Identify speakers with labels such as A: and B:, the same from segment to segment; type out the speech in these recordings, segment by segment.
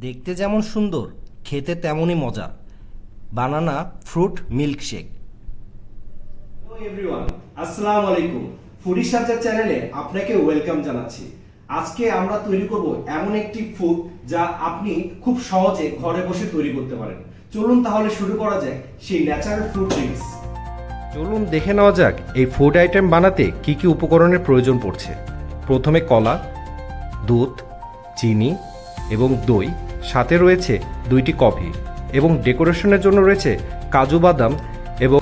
A: দেখতে যেমন সুন্দর খেতে তেমনই মজা। বানানা ফ্রুট মিল্কশেক।
B: হ্যালো এভরিওয়ান, আসসালামু আলাইকুম। ফুডি সার্চার চ্যানেলে আপনাকে ওয়েলকাম জানাচ্ছি। আজকে আমরা তৈরি করব এমন একটি ফুড যা আপনি খুব সহজে ঘরে বসে তৈরি করতে পারেন। চলুন তাহলে শুরু করা যাক সেই ন্যাচারাল ফ্রুট ড্রিঙ্কস।
A: চলুন দেখে নেওয়া যাক এই ফুড আইটেম বানাতে কি কি উপকরণের প্রয়োজন পড়ছে। প্রথমে কলা, দুধ, চিনি এবং দই, সাথে রয়েছে 2টি কফি এবং ডেকোরেশনের জন্য রয়েছে কাজু বাদাম এবং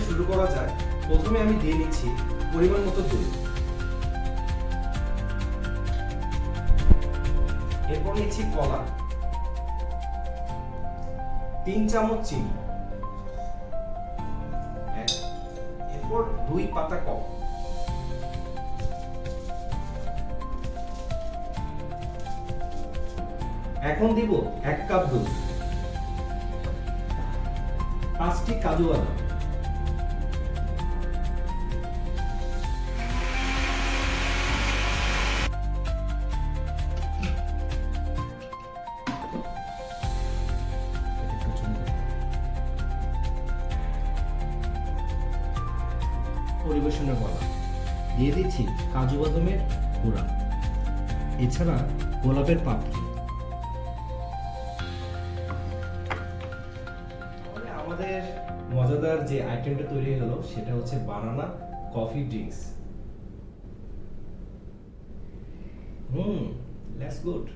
B: শুরু করা যাক। প্রথমে আমি দিয়ে নিচ্ছি পরিমাণ মতো দই, এরপর নিচ্ছি কলা, 3 চামচ চিনি, এরপর 2 পাতা কফি, এখন দিব 1 কাপ দুধ, 5টি কাজু বাদাম, পরিবেশনের বলা দিয়ে দিচ্ছি কাজু বাদামের গুঁড়া, এছাড়া গোলাপের পাপড়ি। আমাদের মজাদার যে আইটেমটা তৈরি হলো সেটা হচ্ছে বানানা কফি ড্রিঙ্কস। Let's good.